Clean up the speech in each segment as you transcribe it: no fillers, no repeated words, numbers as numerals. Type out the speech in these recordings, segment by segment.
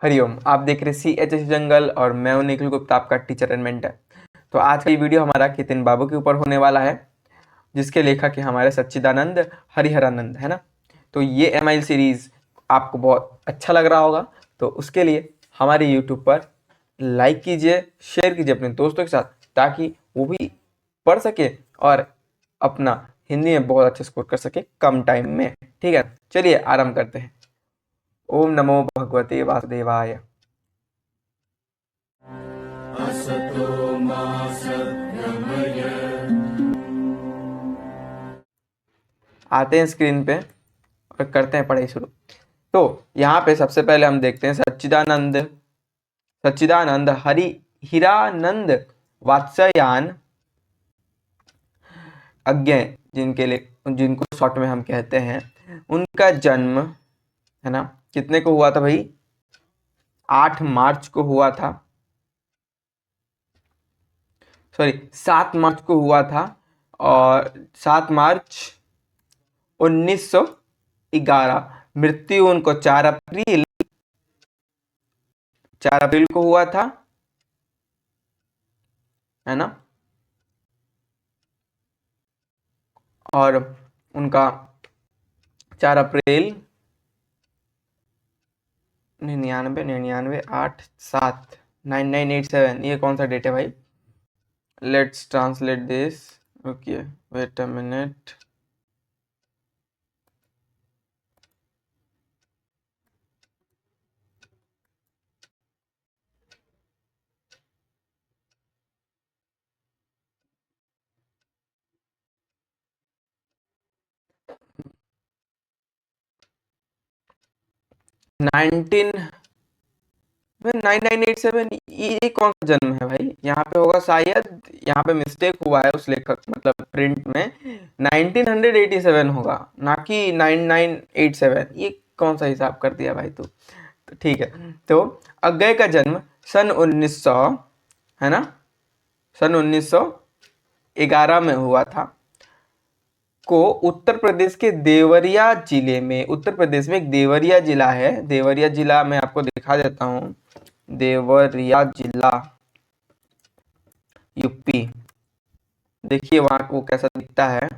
हरिओम, आप देख रहे CHS जंगल और मैं हूं निखिल गुप्ता, आपका टीचर एंड मेंटर। तो आज का ये वीडियो हमारा कितिन बाबू के ऊपर होने वाला है, जिसके लेखक है हमारे सच्चिदानंद हरिहरानंद, है ना। तो ये MIL सीरीज आपको बहुत अच्छा लग रहा होगा, तो उसके लिए हमारे यूट्यूब पर लाइक कीजिए, शेयर कीजिए अपने दोस्तों के साथ, ताकि वो भी पढ़ सके और अपना हिंदी में बहुत अच्छा स्कोर कर सके कम टाइम में। ठीक है, चलिए आरंभ करते हैं। ओम नमो भगवते वासुदेवाय। आते हैं स्क्रीन पे और करते हैं पढ़ाई शुरू। तो यहाँ पे सबसे पहले हम देखते हैं सच्चिदानंद हरि हीरानंद वात्स्यायन अज्ञेय, जिनको शॉर्ट में हम कहते हैं, उनका जन्म, है ना, कितने को हुआ था भाई? 8 मार्च को हुआ था, सॉरी 7 मार्च को हुआ था। और 7 मार्च 1911। मृत्यु उनको 4 अप्रैल को हुआ था, है ना। और उनका 4 अप्रैल 9987 ये कौन सा डेट है भाई? Let's translate this. Okay, wait a minute. Nineteen 9987 ये कौन सा जन्म है भाई? यहाँ पे होगा शायद, यहाँ पे मिस्टेक हुआ है उस लेखक मतलब प्रिंट में, 1987 होगा, ना कि 9987। ये कौन सा हिसाब कर दिया भाई तू? तो ठीक है। तो अज्ञेय का जन्म सन 1900, है ना, सन 1911 में हुआ था, को उत्तर प्रदेश के देवरिया जिले में, उत्तर प्रदेश में एक देवरिया जिला है, देवरिया जिला मैं आपको दिखा देता हूँ। देवरिया जिला यूपी, देखिए वहां वो कैसा दिखता है।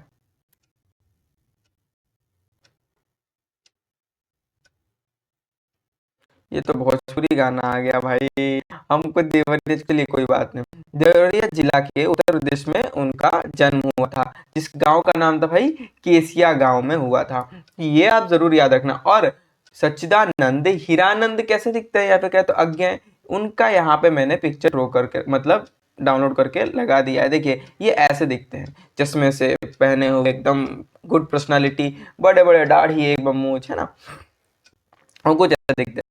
ये तो भोजपुरी गाना आ गया भाई, हमको देवरिया के लिए कोई बात नहीं। देवरिया जिला के उत्तर प्रदेश में उनका जन्म हुआ था, जिस गांव का नाम था भाई केसिया गांव में हुआ था। ये आप जरूर याद रखना। और सच्चिदानंद हीरानंद कैसे दिखते हैं यहाँ पे? क्या तो अज्ञेय, उनका यहाँ पे मैंने पिक्चर ड्रॉ करके मतलब डाउनलोड करके लगा दिया है। देखिए ये ऐसे दिखते हैं, चश्मे से पहने हुए, एकदम गुड पर्सनालिटी, बड़े बड़े दाढ़ी, एक मूंछ, है ना, और कुछ ऐसे दिखते हैं।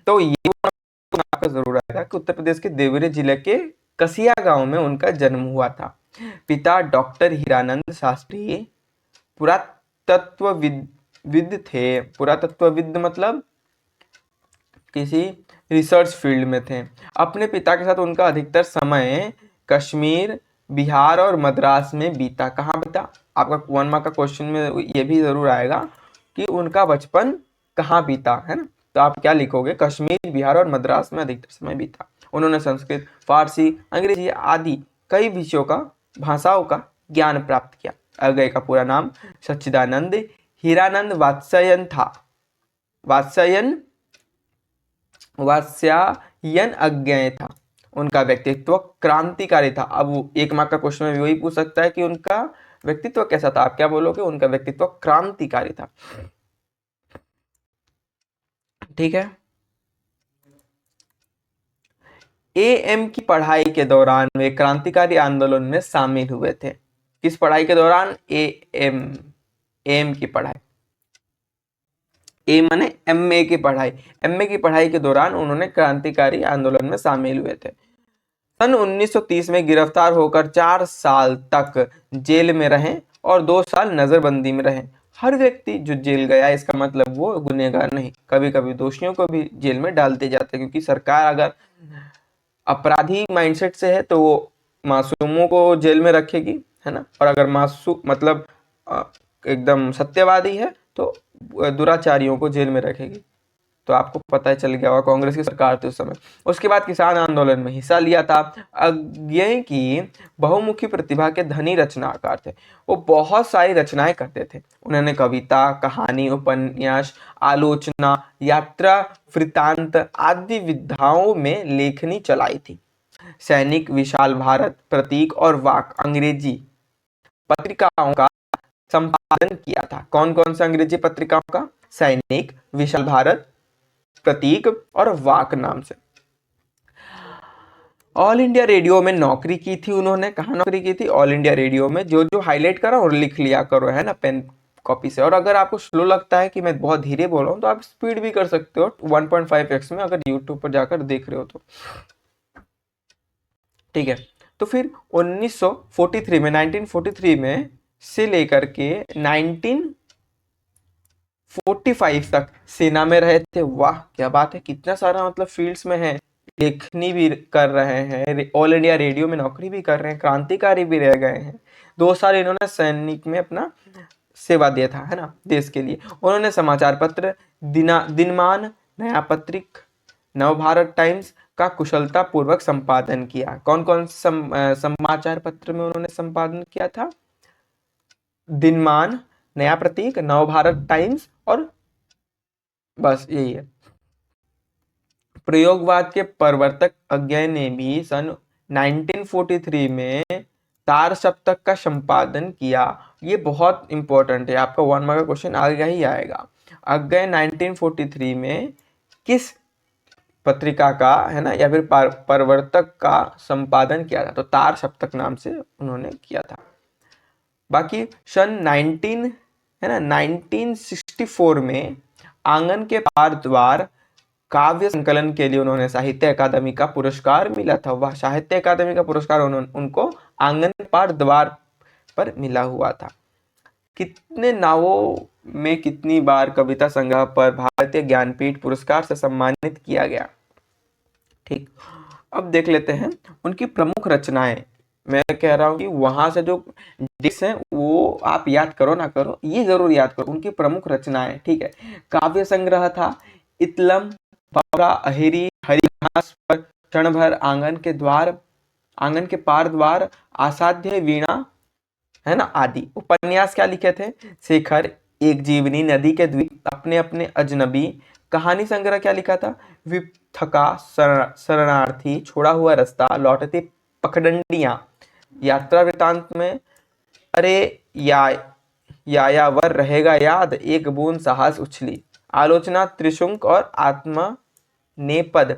तो ये आपका जरूर आएगा कि उत्तर प्रदेश के देवरिया जिले के कसिया गांव में उनका जन्म हुआ था। पिता डॉक्टर हीरानंद शास्त्री पुरातत्वविद थे। पुरातत्वविद मतलब किसी रिसर्च फील्ड में थे। अपने पिता के साथ उनका अधिकतर समय कश्मीर, बिहार और मद्रास में बीता। कहाँ बीता? आपका 1 मार्क का क्वेश्चन में ये भी जरूर आएगा कि उनका बचपन कहाँ बीता, है ना। तो आप क्या लिखोगे? कश्मीर, बिहार और मद्रास में अधिकतर समय बीता। उन्होंने संस्कृत, फारसी, अंग्रेजी आदि कई विषयों का, भाषाओं का ज्ञान प्राप्त किया। अज्ञेय का पूरा नाम सच्चिदानंद हीरानंद वात्स्यायन था। वात्स्यायन अज्ञेय था। उनका व्यक्तित्व क्रांतिकारी था। अब 1 मार्क का क्वेश्चन में भी वही पूछ सकता है कि उनका व्यक्तित्व कैसा था। आप क्या बोलोगे? उनका व्यक्तित्व क्रांतिकारी था। ठीक है। AM की पढ़ाई के दौरान वे क्रांतिकारी आंदोलन में शामिल हुए थे। किस पढ़ाई के दौरान? AM की पढ़ाई, ए माने MA की पढ़ाई, MA की पढ़ाई के दौरान उन्होंने क्रांतिकारी आंदोलन में शामिल हुए थे। सन 1930 में गिरफ्तार होकर 4 साल तक जेल में रहे और 2 साल नजरबंदी में रहे। हर व्यक्ति जो जेल गया इसका मतलब वो गुनहगार नहीं, कभी कभी दोषियों को भी जेल में डालते जाते हैं, क्योंकि सरकार अगर अपराधी माइंडसेट से है तो वो मासूमों को जेल में रखेगी, है ना। और अगर मासूम मतलब एकदम सत्यवादी है तो दुराचारियों को जेल में रखेगी। तो आपको पता चल गया होगा, कांग्रेस की सरकार थी उस समय। उसके बाद किसान आंदोलन में हिस्सा लिया था। अज्ञेय की बहुमुखी प्रतिभा के धनी रचनाकार थे, वो बहुत सारी रचनाएं करते थे। उन्होंने कविता, कहानी, उपन्यास, आलोचना, यात्रा वृत्तांत आदि विधाओं में लेखनी चलाई थी। सैनिक, विशाल भारत, प्रतीक और वाक अंग्रेजी पत्रिकाओं का संपादन किया था। कौन कौन सा अंग्रेजी पत्रिकाओं का? सैनिक, विशाल भारत, प्रतीक और वाक नाम से। ऑल इंडिया रेडियो में नौकरी की थी उन्होंने। कहाँ नौकरी की थी? ऑल इंडिया रेडियो में। जो जो हाईलाइट करा और लिख लिया करो, है ना, पेन कॉपी से। और अगर आपको स्लो लगता है कि मैं बहुत धीरे बोल रहा हूँ तो आप स्पीड भी कर सकते हो 1.5x में, अगर यूट्यूब पर जाकर देख रहे हो तो। ठीक है, तो फिर 1943 में 1943 में से लेकर के 1945 तक सेना में रहे थे। वाह क्या बात है, कितना सारा मतलब फील्ड्स में है। लेखनी भी कर रहे हैं, ऑल इंडिया रेडियो में नौकरी भी कर रहे हैं, क्रांतिकारी भी रह गए हैं। 2 साल इन्होंने सैनिक में अपना सेवा दिया था, है ना, देश के लिए। उन्होंने समाचार पत्र दिनमान, नया पत्रिक, नवभारत टाइम्स का कुशलता पूर्वक संपादन किया। कौन कौन समाचार पत्र में उन्होंने संपादन किया था? दिनमान, नया प्रतीक, नवभारत टाइम्स और बस यही है। प्रयोगवाद के प्रवर्तक अज्ञेय ने भी सन 1943 में तार सप्तक का संपादन किया। ये बहुत इंपॉर्टेंट है, आपका 1 मार्क का क्वेश्चन आएगा ही आएगा। अज्ञेय 1943 में किस पत्रिका का, है ना, या फिर प्रवर्तक का संपादन किया था? तो तार सप्तक नाम से उन्होंने किया था। बाकी सन 1964 में आंगन के पार द्वार काव्य संकलन के लिए उन्होंने साहित्य अकादमी का पुरस्कार मिला था। वह साहित्य अकादमी का पुरस्कार उनको आंगन के पार द्वार पर मिला हुआ था। कितने नावों में कितनी बार कविता संग्रह पर भारतीय ज्ञानपीठ पुरस्कार से सम्मानित किया गया? ठीक, अब देख लेते हैं उनकी प्रमुख रचनाएं। मैं कह रहा हूं कि वहां से जो डिस्क है वो आप याद करो ना करो, ये जरूर याद करो, उनकी प्रमुख रचनाएं। ठीक है, काव्य संग्रह था इतलम, बावरा, अहिरी, हरिघास पर, क्षण भर, आंगन के द्वार, आंगन के पार द्वार, आसाध्य वीणा, है ना, आदि। उपन्यास क्या लिखे थे? शेखर, एक जीवनी, नदी के द्वीप, अपने अपने अजनबी। कहानी संग्रह क्या लिखा था? विपथका, शरणार्थी, छोड़ा हुआ रास्ता, लौटती पखडंडियां। यात्रा वृतांत में अरे यायावर रहेगा याद, एक बूंद साहस उछली। आलोचना त्रिशुंक और आत्मा नेपद।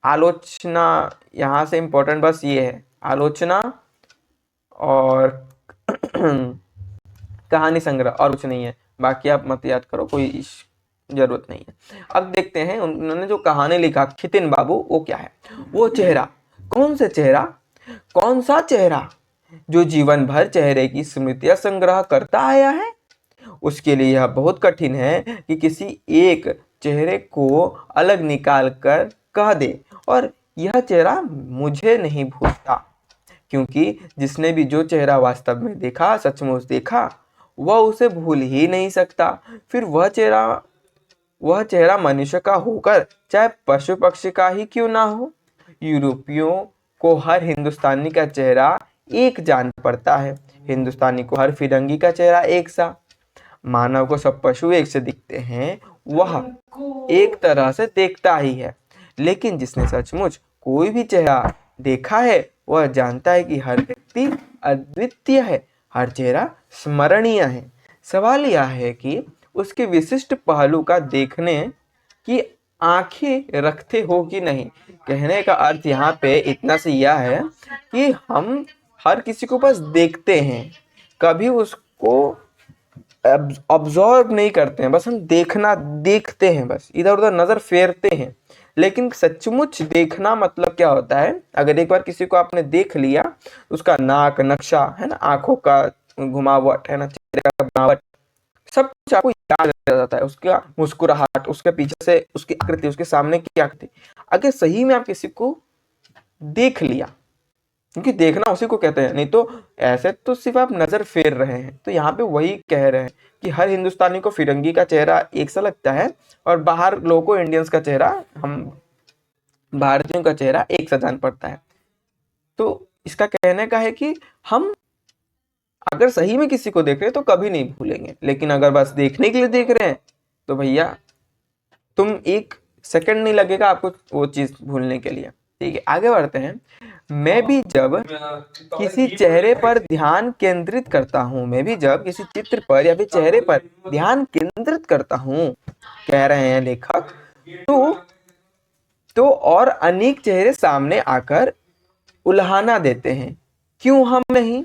आलोचना यहाँ से इंपॉर्टेंट बस ये है, आलोचना और कहानी संग्रह, और कुछ नहीं है। बाकी आप मत याद करो, कोई जरूरत नहीं है। अब देखते हैं उन्होंने जो कहानी लिखा खितिन बाबू, वो क्या है? वो चेहरा। कौन से चेहरा? कौन सा चेहरा जो जीवन भर चेहरे की स्मृतियां संग्रह करता आया है? उसके लिए यह बहुत कठिन है कि किसी एक चेहरे को अलग निकाल कर कह दे और यह चेहरा मुझे नहीं भूलता, क्योंकि जिसने भी जो चेहरा वास्तव में देखा, सचमुच देखा, वह उसे भूल ही नहीं सकता। फिर वह चेहरा मनुष्य का होकर चाहे पशु पक्षी का ही क्यों ना हो। यूरोपियों को हर हिंदुस्तानी का चेहरा एक जान पड़ता है, हिंदुस्तानी को हर फिरंगी का चेहरा एक सा। मानव को सब पशु एक से दिखते हैं, वह एक तरह से देखता ही है, लेकिन जिसने सचमुच कोई भी चेहरा देखा है वह जानता है कि हर व्यक्ति अद्वितीय है, हर चेहरा स्मरणीय है। सवाल यह है कि उसके विशिष्ट पहलू का देखने की आंखें रखते हो कि नहीं। कहने का अर्थ यहाँ पे इतना से यह है कि हम हर किसी को बस देखते हैं, कभी उसको ऑब्जर्व नहीं करते हैं, बस हम देखते हैं, बस इधर उधर नजर फेरते हैं। लेकिन सचमुच देखना मतलब क्या होता है? अगर एक बार किसी को आपने देख लिया, उसका नाक नक्शा, है ना, आंखों का घुमावट, है ना, चेहरे का बनावट, सब कुछ आपको याद रह जाता है। उसका मुस्कुराहट, उसके पीछे से उसकी आकृति, उसके सामने की आकृति। अगर सही में आप किसी को देख लिया क्योंकि देखना उसी को कहते हैं, नहीं तो ऐसे तो सिर्फ आप नजर फेर रहे हैं। तो यहाँ पे वही कह रहे हैं कि हर हिंदुस्तानी को फिरंगी का चेहरा एक सा लगता है और बाहर लोगों को इंडियंस का चेहरा, हम भारतीयों का चेहरा एक सा जान पड़ता है। तो इसका कहने का है कि हम अगर सही में किसी को देख रहे हैं तो कभी नहीं भूलेंगे, लेकिन अगर बस देखने के लिए देख रहे हैं तो भैया तुम एक सेकंड नहीं लगेगा आपको वो चीज भूलने के लिए। ठीक है, आगे बढ़ते हैं। मैं भी जब किसी चेहरे पर ध्यान केंद्रित करता हूँ, मैं भी जब किसी चित्र पर या फिर चेहरे पर ध्यान केंद्रित करता हूँ, कह रहे हैं लेखक, तो और अनेक चेहरे सामने आकर उल्हाना देते हैं। क्यों हम नहीं,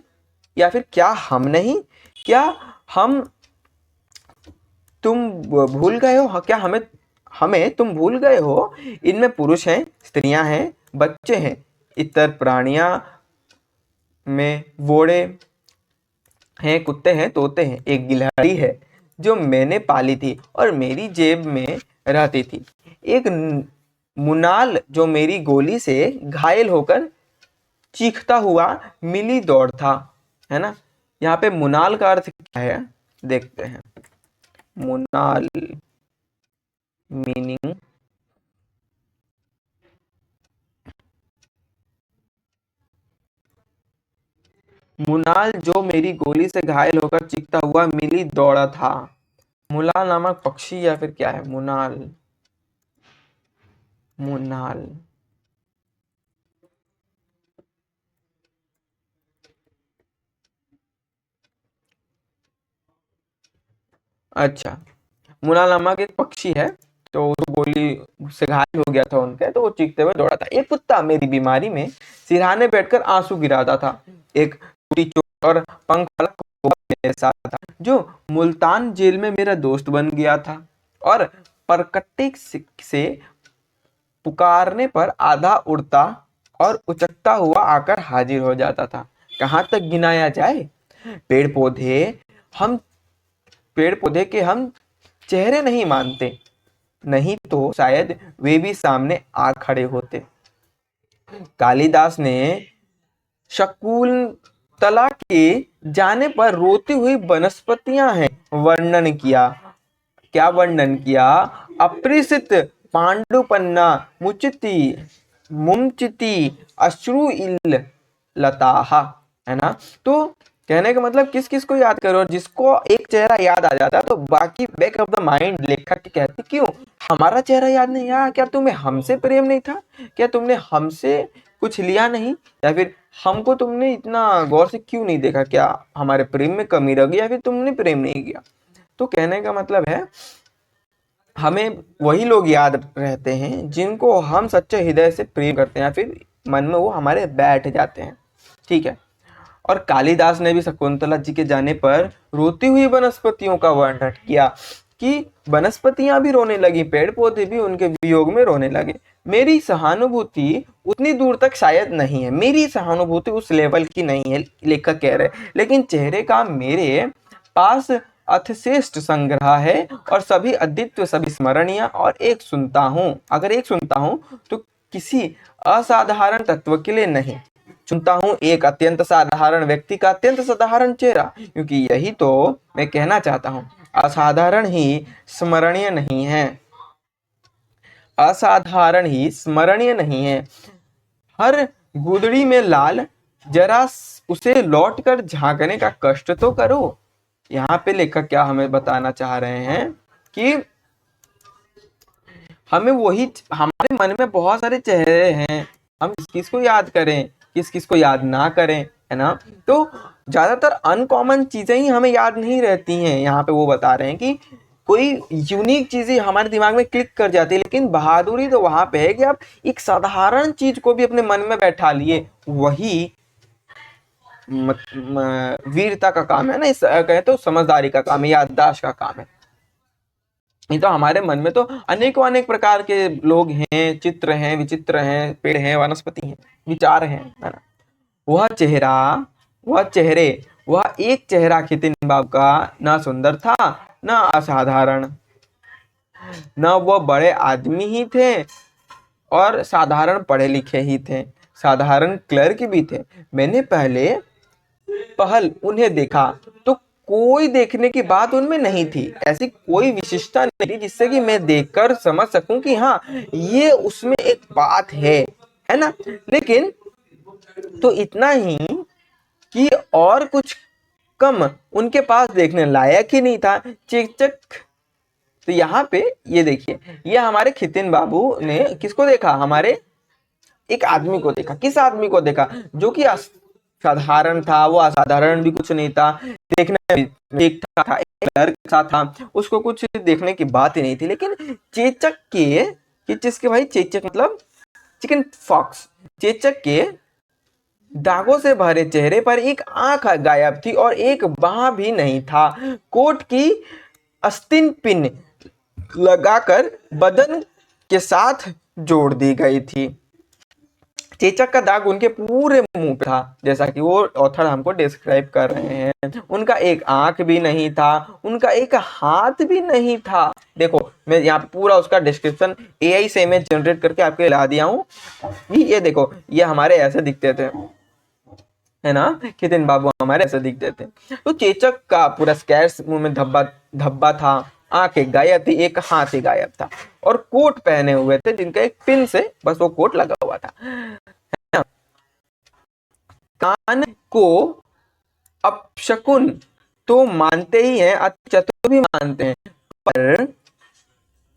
या फिर क्या हम नहीं, क्या हम तुम भूल गए हो, क्या हमें हमें तुम भूल गए हो? इनमें पुरुष हैं, स्त्रियां हैं, बच्चे हैं, इतर प्राणियां में घोड़े हैं, कुत्ते हैं, तोते हैं, एक गिलहरी है जो मैंने पाली थी और मेरी जेब में रहती थी, एक मुनाल जो मेरी गोली से घायल होकर चीखता हुआ मिली दौड़ था। है ना, यहाँ पे मुनाल का अर्थ क्या है देखते हैं। मुनाल मीनिंग मुनाल जो मेरी गोली से घायल होकर चीखता हुआ मिली दौड़ा था। मुनाल नामक पक्षी या फिर क्या है मुनाल? मुनाल अच्छा, मुनाल नामक एक पक्षी है, तो वो गोली से घायल हो गया था उनके, तो वो चीखते हुए दौड़ा था। एक कुत्ता मेरी बीमारी में सिरहाने बैठकर आंसू गिराता था। एक टूटी चोट और पंख वाला कौवा मेरे साथ था जो मुल्तान जेल में मेरा दोस्त बन गया था और परकट्टे से पुकारने पर आधा उड़ता और उचकता हुआ आकर हाजिर हो जाता था। कहाँ तक गिनाया जाए? पेड़ पौधे हम पेड़ पौधे के हम चेहरे नहीं मानते, नहीं तो शायद वे भी सामने आ खड़े होते। कालिदास ने शकुंतला के जाने पर रोती हुई वनस्पतियां हैं वर्णन किया। क्या वर्णन किया? अपरिसित पांडुपन्ना मुचिति मुमचिति अश्रु इल लताहा। है ना, तो कहने का मतलब किस किस को याद करो, और जिसको एक चेहरा याद आ जाता है तो बाकी बैक ऑफ द माइंड लेखक के कहते क्यों हमारा चेहरा याद नहीं आया? क्या तुम्हें हमसे प्रेम नहीं था? क्या तुमने हमसे कुछ लिया नहीं? या फिर हमको तुमने इतना गौर से क्यों नहीं देखा? क्या हमारे प्रेम में कमी रह गई या फिर तुमने प्रेम नहीं किया? तो कहने का मतलब है हमें वही लोग याद रहते हैं जिनको हम सच्चे हृदय से प्रेम करते हैं या फिर मन में वो हमारे बैठ जाते हैं। ठीक है, और कालिदास ने भी शकुंतला जी के जाने पर रोती हुई वनस्पतियों का वर्णन किया कि वनस्पतियां भी रोने लगी, पेड़ पौधे भी उनके वियोग में रोने लगे। मेरी सहानुभूति उतनी दूर तक शायद नहीं है, मेरी सहानुभूति उस लेवल की नहीं है, लेखक कह रहे, लेकिन चेहरे का मेरे पास अतिश्रेष्ठ संग्रह है और सभी अद्वितीय, सभी स्मरणीय, और एक सुनता हूँ, अगर एक सुनता हूँ तो किसी असाधारण तत्व के लिए नहीं, चुनता हूँ एक अत्यंत साधारण व्यक्ति का अत्यंत साधारण चेहरा, क्योंकि यही तो मैं कहना चाहता हूँ, असाधारण ही स्मरणीय नहीं है, असाधारण ही स्मरणीय नहीं है। हर गुदड़ी में लाल, जरा उसे लौट कर झांकने का कष्ट तो करो। यहाँ पे लेखक क्या हमें बताना चाह रहे हैं कि हमें वही, हमारे मन में बहुत सारे चेहरे हैं, हम किस किस को याद करें, किस किस को याद ना करें, है ना। तो ज्यादातर अनकॉमन चीजें ही हमें याद नहीं रहती हैं। यहाँ पे वो बता रहे हैं कि कोई यूनिक चीजें हमारे दिमाग में क्लिक कर जाती है, लेकिन बहादुरी तो वहां पे है कि आप एक साधारण चीज को भी अपने मन में बैठा लिए, वही वीरता का काम है ना, इस कहे तो समझदारी का काम है, याददाश्त का काम है। नहीं तो हमारे मन में तो अनेकों अनेक प्रकार के लोग हैं, चित्र हैं, विचित्र हैं, पेड़ हैं, वनस्पति हैं, विचार हैं, है ना। वह चेहरा, वह चेहरे, वह एक चेहरा खितिन बाब का न सुंदर था न असाधारण, न वह बड़े आदमी ही थे और साधारण पढ़े लिखे ही थे, साधारण क्लर्क भी थे। मैंने पहल उन्हें देखा तो कोई देखने की बात उनमें नहीं थी, ऐसी कोई विशिष्टता नहीं थी जिससे कि मैं देखकर समझ सकूं कि हाँ ये उसमें एक बात है ना। लेकिन तो इतना ही कि और कुछ कम उनके पास देखने लायक ही नहीं था। चेचक। तो यहाँ पे ये देखिए, ये हमारे खितिन बाबू ने किसको देखा, हमारे एक आदमी को देखा। किस आदमी को देखा, जो कि साधारण था, वो असाधारण भी कुछ नहीं था, देखने में ठीक था, एक क्लर्क सा था, उसको कुछ देखने की बात ही नहीं थी। लेकिन चेचक के, किसके भाई, चेचक मतलब चिकन फॉक्स, चेचक के दागों से भरे चेहरे पर एक आंख गायब थी और एक बाह भी नहीं था। कोट की अस्तीन पिन लगाकर बदन के साथ जोड़ दी गई थी। चेचक का दाग उनके पूरे मुंह पे था, जैसा कि वो ऑथर हमको डिस्क्राइब कर रहे हैं। उनका एक आंख भी नहीं था, उनका एक हाथ भी नहीं था। देखो मैं यहाँ पे पूरा उसका डिस्क्रिप्शन एआई से इमेज जनरेट करके आपके ला दिया हूँ। ये देखो, ये हमारे ऐसे दिखते थे, है ना, खितिन बाबू हमारे ऐसे दिखते थे। तो चेचक का पूरा स्कैर्स, मुंह में धब्बा धब्बा था, आंखें गायब थी, एक हाथ ही गायब था, और कोट पहने हुए थे जिनका एक पिन से बस वो कोट लगा हुआ था। कान को अपशकुन तो मानते ही हैं, अति चतुर भी मानते हैं, पर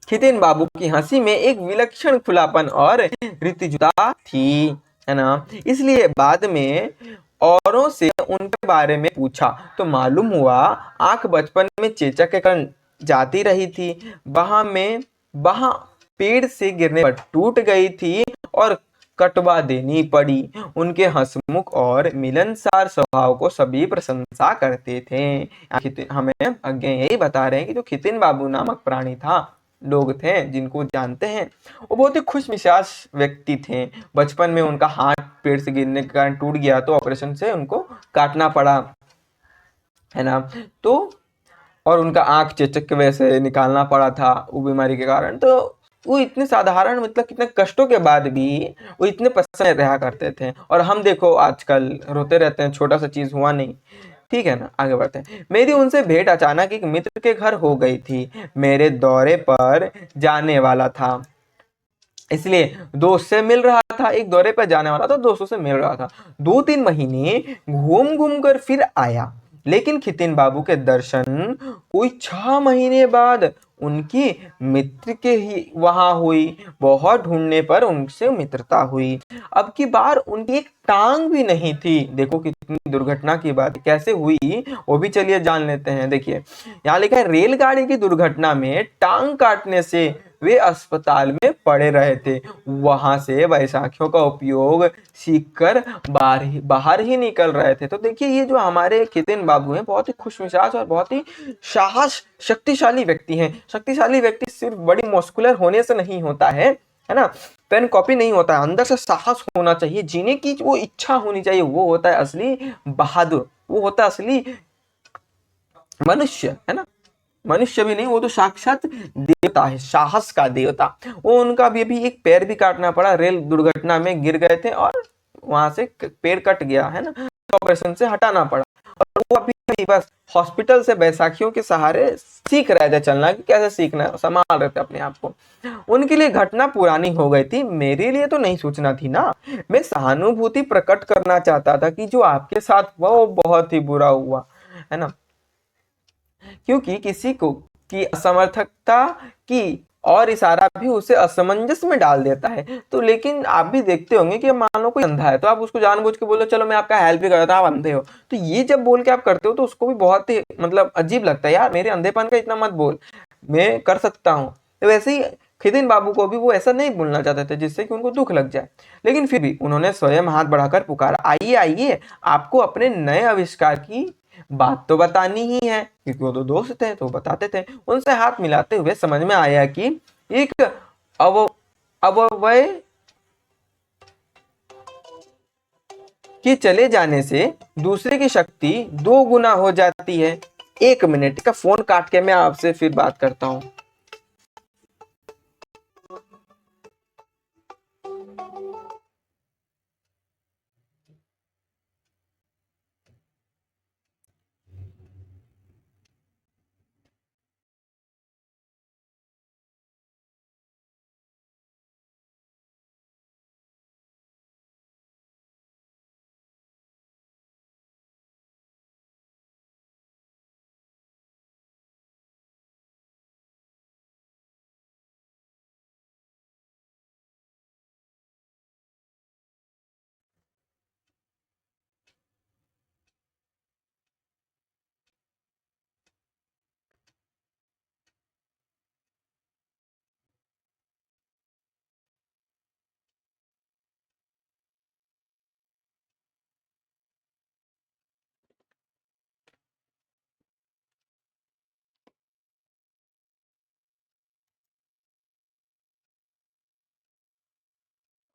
खितिन बाबू की हंसी में एक विलक्षण खुलापन और ऋतुजुता थी, है ना। इसलिए बाद में औरों से उनके बारे में पूछा तो मालूम हुआ आंख बचपन में चेचक के कारण जाती रही थी, वहां पेड़ से गिरने पर टूट गई थी और कटवा देनी पड़ी। उनके हंसमुख और मिलनसार स्वभाव को सभी प्रशंसा करते थे। हमें आगे यही बता रहे हैं कि जो खितिन बाबू नामक प्राणी था, लोग थे जिनको जानते हैं, वो बहुत ही खुश मिजाज व्यक्ति थे। बचपन में उनका हाथ पेड़ से गिरने के कारण टूट गया तो ऑपरेशन से उनको काटना पड़ा, है ना। तो और उनका आंख चेचक की वजह से निकालना पड़ा था वो बीमारी के कारण। तो वो इतने साधारण, मतलब कितने कष्टों के बाद भी वो इतने पसंद रहा करते थे। और हम देखो आजकल रोते रहते हैं, छोटा सा चीज हुआ नहीं, ठीक है ना। आगे बढ़ते हैं। मेरी उनसे भेंट अचानक एक मित्र के घर हो गई थी, मेरे दौरे पर जाने वाला था, इसलिए दोस्त से मिल रहा था। एक दौरे पर जाने वाला था, दोस्तों से मिल रहा था। 2-3 महीने घूम घूम कर फिर आया, लेकिन खितिन बाबू के दर्शन कोई 6 महीने बाद उनकी मित्र के ही वहां हुई। बहुत ढूंढने पर उनसे मित्रता हुई। अब की बार उनकी एक टांग भी नहीं थी। देखो कितनी दुर्घटना की बात, कैसे हुई वो भी चलिए जान लेते हैं। देखिए यहाँ लिखा है, रेलगाड़ी की दुर्घटना में टांग काटने से वे अस्पताल में पड़े रहे थे। वहां से बैसाखियों का उपयोग सीखकर बाहर ही निकल रहे थे। तो देखिए ये जो हमारे खितिन बाबू हैं, बहुत ही खुशमिजाज और बहुत ही साहस शक्तिशाली व्यक्ति हैं। शक्तिशाली व्यक्ति सिर्फ बड़ी मस्कुलर होने से नहीं होता है ना, पेन कॉपी नहीं होता है, अंदर से साहस होना चाहिए, जीने की वो इच्छा होनी चाहिए, वो होता है असली बहादुर, वो होता है असली मनुष्य, है ना। मनुष्य भी नहीं, वो तो साक्षात देवता है, साहस का देवता। वो उनका भी अभी एक पैर भी काटना पड़ा, रेल दुर्घटना में गिर गए थे और वहां से पैर कट गया, है ना, तो ऑपरेशन से हटाना पड़ा। और वो अभी बस हॉस्पिटल से बैसाखियों के सहारे सीख रहे थे चलना, कि कैसे सीखना है, संभाल रहे थे अपने आप को। उनके लिए घटना पुरानी हो गई थी, मेरे लिए तो नहीं सोचना थी ना। मैं सहानुभूति प्रकट करना चाहता था कि जो आपके साथ हुआ वो बहुत ही बुरा हुआ, है ना। क्योंकि किसी को की असमर्थकता की और इशारा भी उसे असमंजस में डाल देता है। तो लेकिन आप भी देखते होंगे कि मान लो कोई अंधा है तो आप उसको जानबूझ के बोलो चलो मैं आपका हेल्प ही कर देता हूं, आप अंधे हो। तो ये जब बोल के आप करते हो तो उसको भी बहुत ही मतलब अजीब लगता है, यार मेरे अंधेपन का इतना मत बोल, मैं कर सकता हूँ। तो वैसे ही खिदिन बाबू को भी वो ऐसा नहीं बोलना चाहते थे जिससे कि उनको दुख लग जाए। लेकिन फिर भी उन्होंने स्वयं हाथ बढ़ाकर पुकारा, आइए आइए, आपको अपने नए आविष्कार की बात तो बतानी ही है, क्योंकि वो तो दोस्त थे तो बताते थे। उनसे हाथ मिलाते हुए समझ में आया कि एक अव अवयव के चले जाने से दूसरे की शक्ति 2 गुना हो जाती है। 1 मिनट का फोन काट के मैं आपसे फिर बात करता हूँ।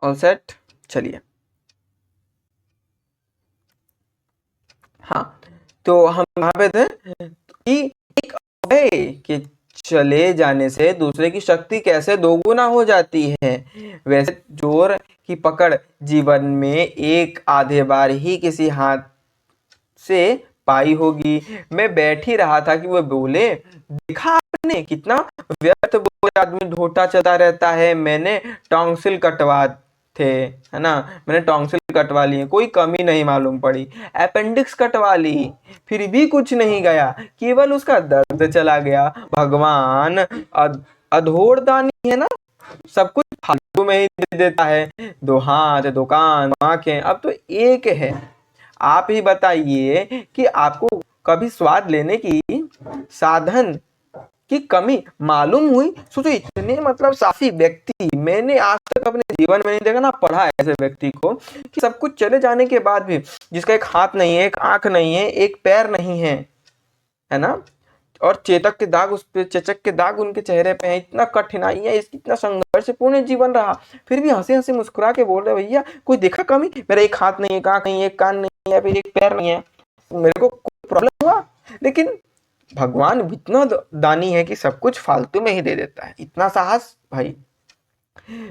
ऑल सेट, चलिए। हाँ, तो हम कहाँ पे थे कि एक अभय के चले जाने से दूसरे की शक्ति कैसे दोगुना हो जाती है, वैसे चोर की पकड़ जीवन में एक आधे बार ही किसी हाथ से पाई होगी। मैं बैठ ही रहा था कि वो बोले, देखा आपने कितना व्यर्थ बोझ आदमी ढोटा चलता रहता है। मैंने टॉन्सिल कटवा थे, है ना, मैंने टॉन्सिल कटवा लिए, कोई कमी नहीं मालूम पड़ी। अपेंडिक्स कटवा ली, फिर भी कुछ नहीं गया, केवल उसका दर्द चला गया। भगवान अधोर दानी है ना, सब कुछ फालतू में ही दे देता है। दो हाथ, दो कान, दो आंखें, अब तो एक है। आप ही बताइए कि आपको कभी स्वाद लेने की साधन की कमी मालूम हुई? सोचो, इतने मतलब साफी व्यक्ति मैंने आज तक अपने जीवन में नहीं देखा ना, पढ़ा है ऐसे व्यक्ति को कि सब कुछ चले जाने के बाद भी, जिसका एक हाथ नहीं है, एक आंख नहीं है, एक पैर नहीं है ना, और चेतक के दाग उस पे, चेचक के दाग उनके चेहरे पे हैं। इतना कठिनाई है, इतना संघर्षपूर्ण जीवन रहा, फिर भी हंसी हंसी मुस्कुरा के बोल रहे, भैया कोई देखा कमी? मेरा एक हाथ नहीं है, एक आंख नहीं है, एक कान नहीं है, फिर एक पैर नहीं है, मेरे को कोई प्रॉब्लम हुआ? लेकिन भगवान इतना दानी है कि सब कुछ फालतू में ही दे देता है। इतना साहस भाई,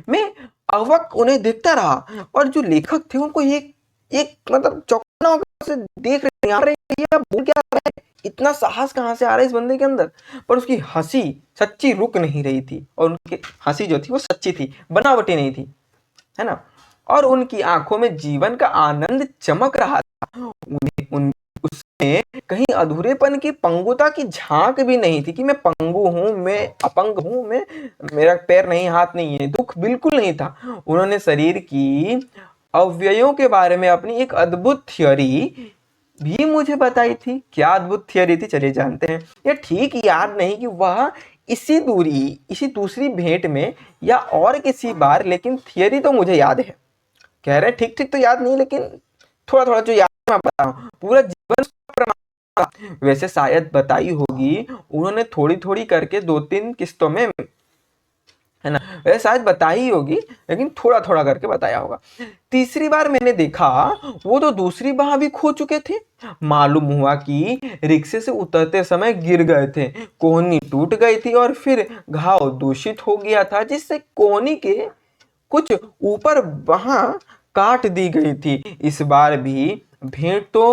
मैं अवक उन्हें देखता रहा, और जो लेखक थे उनको एक एक मतलब चौंकना से देख रहे हैं, भैया बोल क्या रहा है, इतना साहस कहाँ से आ रहा है इस बंदे के अंदर। पर उसकी हंसी सच्ची रुक नहीं रही थी, और उनकी हंसी जो थी वो सच्ची थी, बनावटी नहीं थी, है ना, और उनकी आंखों में जीवन का आनंद चमक रहा था। उन्हें उन उसमें कहीं अधूरेपन की, पंगुता की झांक भी नहीं थी कि मैं पंगु हूं, मैं अपंग हूं, मैं, मेरा पैर नहीं, हाथ नहीं है, दुख बिल्कुल नहीं था। उन्होंने शरीर की अवयवों के बारे में अपनी एक अद्भुत थ्योरी भी मुझे बताई थी। क्या अद्भुत थियरी थी, चलिए जानते हैं। यह ठीक याद नहीं कि वह इसी दूसरी भेंट में या और किसी बार, लेकिन थियरी तो मुझे याद है। कह रहे ठीक ठीक तो याद नहीं, लेकिन थोड़ा थोड़ा जो याद है मैं बता रहा हूँ, पूरा जीवन प्रमाण। वैसे शायद बताई होगी उन्होंने थोड़ी थोड़ी करके 2-3 किस्तों में, है ना, वैसे शायद बताई होगी, लेकिन थोड़ा थोड़ा करके बताया होगा। तीसरी बार मैंने देखा वो तो दूसरी बार भी खो चुके थे। मालूम हुआ कि रिक्शे से उतरते समय गिर गए थे, कोहनी टूट गई थी, और फिर घाव दूषित हो गया था, जिससे कोहनी के कुछ ऊपर वहां काट दी गई थी। इस बार भी भेंट तो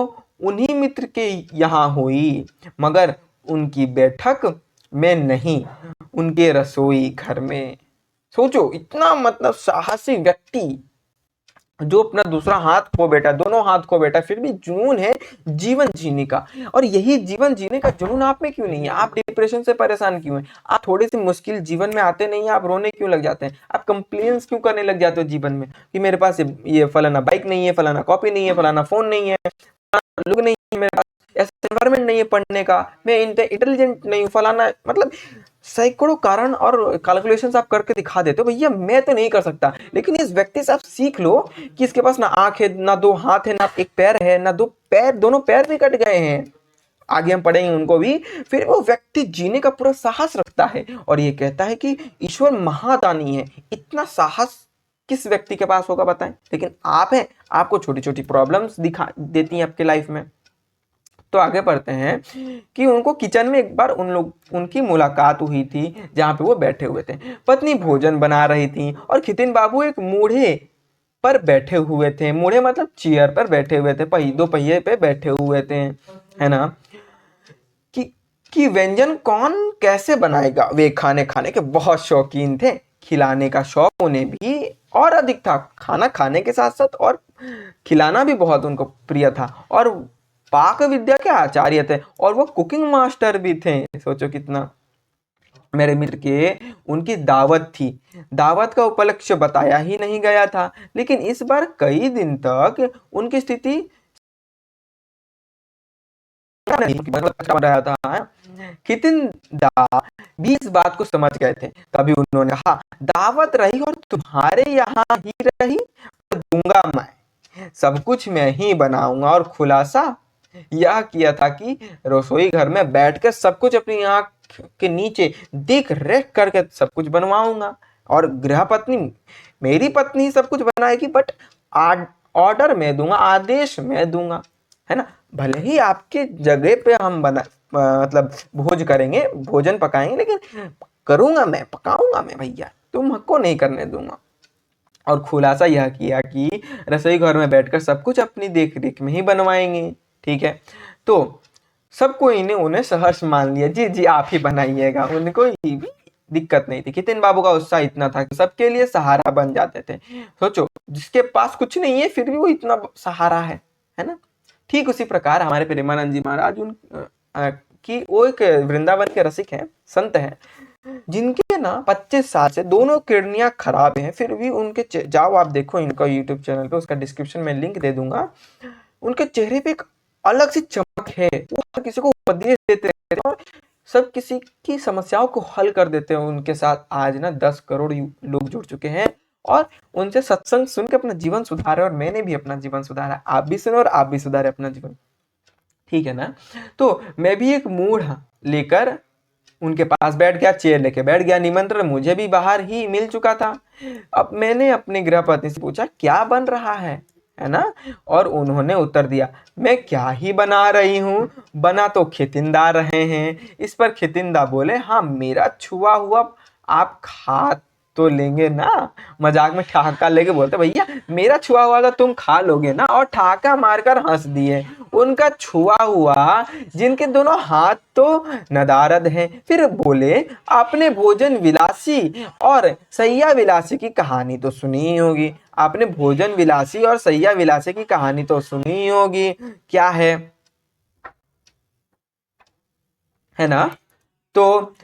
उन्हीं मित्र के यहाँ हुई, मगर उनकी बैठक में नहीं, उनके रसोई घर में। सोचो, इतना मतलब साहसी व्यक्ति जो अपना दूसरा हाथ खो बैठा, दोनों हाथ खो बैठा, फिर भी जुनून है जीवन जीने का। और यही जीवन जीने का जुनून आप में क्यों नहीं है? आप डिप्रेशन से परेशान क्यों हैं? आप थोड़ी सी मुश्किल जीवन में आते नहीं है, आप रोने क्यों लग जाते हैं? आप कंप्लेन्स क्यों करने लग जाते हो जीवन में कि मेरे पास ये फलाना बाइक नहीं है, फलाना कॉपी नहीं है, फलाना फोन नहीं है, लोग नहीं है मेरे पास, ऐसा एनवायरमेंट नहीं है पढ़ने का, मैं इंटेलिजेंट नहीं हूँ, फलाना, मतलब सैकड़ों कारण और कैलकुलेशंस आप करके दिखा देते हो। भैया मैं तो नहीं कर सकता, लेकिन इस व्यक्ति से आप सीख लो कि इसके पास ना आंख है, ना दो हाथ है, ना एक पैर है, ना दो पैर, दोनों पैर भी कट गए हैं, आगे हम पढ़ेंगे उनको भी। फिर वो व्यक्ति जीने का पूरा साहस रखता है, और ये कहता है कि ईश्वर महादानी है। इतना साहस किस व्यक्ति के पास होगा बताएं? लेकिन आप हैं, आपको छोटी छोटी प्रॉब्लम्स दिखा देती हैं आपके लाइफ में। तो आगे बढ़ते हैं कि उनको किचन में एक बार उनकी मुलाकात हुई थी, जहां पे वो बैठे हुए थे। पत्नी भोजन बना रही थी, और खितिन बाबू एक मूढ़े पर बैठे हुए थे। मूढ़े मतलब चेयर पर बैठे हुए थे, दो पहिए पे बैठे हुए थे, है ना, कि कि व्यंजन कौन कैसे बनाएगा। वे खाने खाने के बहुत शौकीन थे, खिलाने का शौक उन्हें भी और अधिक था। खाना खाने के साथ साथ और खिलाना भी बहुत उनको प्रिय था, और पाक विद्या के आचार्य थे, और वो कुकिंग मास्टर भी थे। सोचो कितना। मेरे मित्र के उनकी दावत थी, दावत का उपलक्ष्य बताया ही नहीं गया था, लेकिन इस बार कई दिन तक उनकी स्थिति बन रहा था। कितिन दा भी इस बात को समझ गए थे। तभी उन्होंने कहा, दावत रही और तुम्हारे यहाँ ही रही, दूंगा मैं, सब कुछ मैं ही बनाऊंगा। और खुलासा यह किया था कि रसोई घर में बैठकर सब कुछ अपनी आंख के नीचे देख रेख करके सब कुछ बनवाऊंगा। और गृह पत्नी मेरी पत्नी ही सब कुछ बनाएगी, बट ऑर्डर मैं दूंगा, आदेश मैं दूंगा, है ना। भले ही आपके जगह पे हम मतलब भोज करेंगे, भोजन पकाएंगे, लेकिन करूंगा मैं, पकाऊंगा मैं भैया, तुमको नहीं करने दूंगा। और खुलासा यह किया कि रसोई घर में बैठकर सब कुछ अपनी देख रेख में ही बनवाएंगे। ठीक है, तो सबको इन्हें उन्हें सहर्ष मान लिया, जी जी आप ही बनाइएगा, उनको भी दिक्कत नहीं थी। कितिन बाबू का उत्साह इतना था कि सबके लिए सहारा बन जाते थे। सोचो, जिसके पास कुछ नहीं है फिर भी वो इतना सहारा है ना। ठीक उसी प्रकार हमारे प्रेमानंद जी महाराज की वो एक वृंदावन के रसिक हैं, संत हैं, जिनके ना 25 साल से दोनों किडनियां खराब हैं, फिर भी उनके जाओ आप देखो इनका यूट्यूब चैनल पे, उसका डिस्क्रिप्शन में लिंक दे दूंगा। उनके चेहरे पे एक अलग सी चमक है, वो हर किसी को उपदेश देते रहते हैं और सब किसी की समस्याओं को हल कर देते हैं। उनके साथ आज ना 10 करोड़ लोग जुड़ चुके हैं और उनसे सत्संग सुन के अपना जीवन सुधारे, और मैंने भी अपना जीवन सुधारा। आप भी सुनो और आप भी सुधारे अपना जीवन, ठीक है ना। तो मैं भी एक मूड लेकर उनके पास बैठ गया, चेयर लेके बैठ गया। निमंत्रण मुझे भी बाहर ही मिल चुका था। अब मैंने अपने गृह पत्नी से पूछा क्या बन रहा है ना। और उन्होंने उत्तर दिया, मैं क्या ही बना रही हूँ, बना तो खितिंदा रहे हैं। इस पर खितिंदा बोले, हाँ मेरा छुआ हुआ आप खा तो लेंगे ना। मजाक में ठहाका लेके बोलते, भैया मेरा छुआ हुआ तो तुम खा लोगे ना, और ठहाका मारकर हंस दिए। उनका छुआ हुआ जिनके दोनों हाथ तो नदारद हैं। फिर बोले, आपने भोजन विलासी और सैया विलासी की कहानी तो सुनी ही होगी। आपने भोजन विलासी और सैया विलासी की कहानी तो सुनी ही होगी, क्या है ना। तो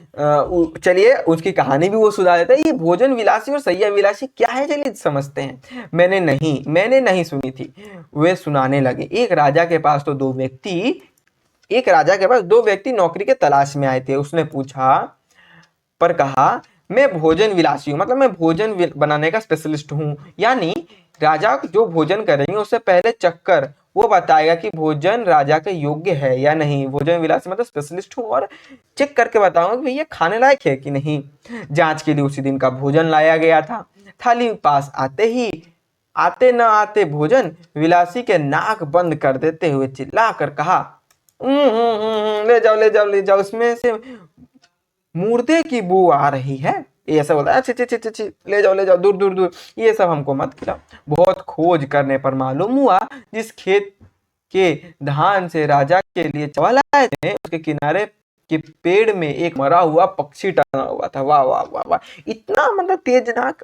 चलिए उसकी कहानी भी वो सुना देता है। ये भोजन विलासी और सैया विलासी क्या है, चलिए समझते हैं। मैंने नहीं सुनी थी, वे सुनाने लगे। एक राजा के पास दो व्यक्ति नौकरी के तलाश में आए थे। उसने पूछा पर कहा, मैं भोजन विलासी हूँ, मतलब मैं भोजन बनाने का स्पेशलिस्ट हूँ। यानी राजा जो भोजन करेंगे उससे पहले चक्कर वो बताएगा कि भोजन राजा के योग्य है या नहीं। भोजन विलासी मतलब स्पेशलिस्ट हूँ और चेक करके बताऊंगा कि भैया खाने लायक है कि नहीं। जांच के लिए उसी दिन का भोजन लाया गया था। थाली पास आते न आते भोजन विलासी के नाक बंद कर देते हुए चिल्ला कर कहा, ले जाओ ले जाओ ले जाओ, इसमें से मुर्दे की बू आ रही है। ये ऐसा बोलता है, अच्छे ले जाओ दूर दूर दूर, ये सब हमको मत खिलाओ। बहुत खोज करने पर मालूम हुआ जिस खेत के धान से राजा के लिए चावल आए थे उसके किनारे के पेड़ में एक मरा हुआ पक्षी टंगा हुआ था। वाह वाह वाह वाह, इतना मतलब तेज नाक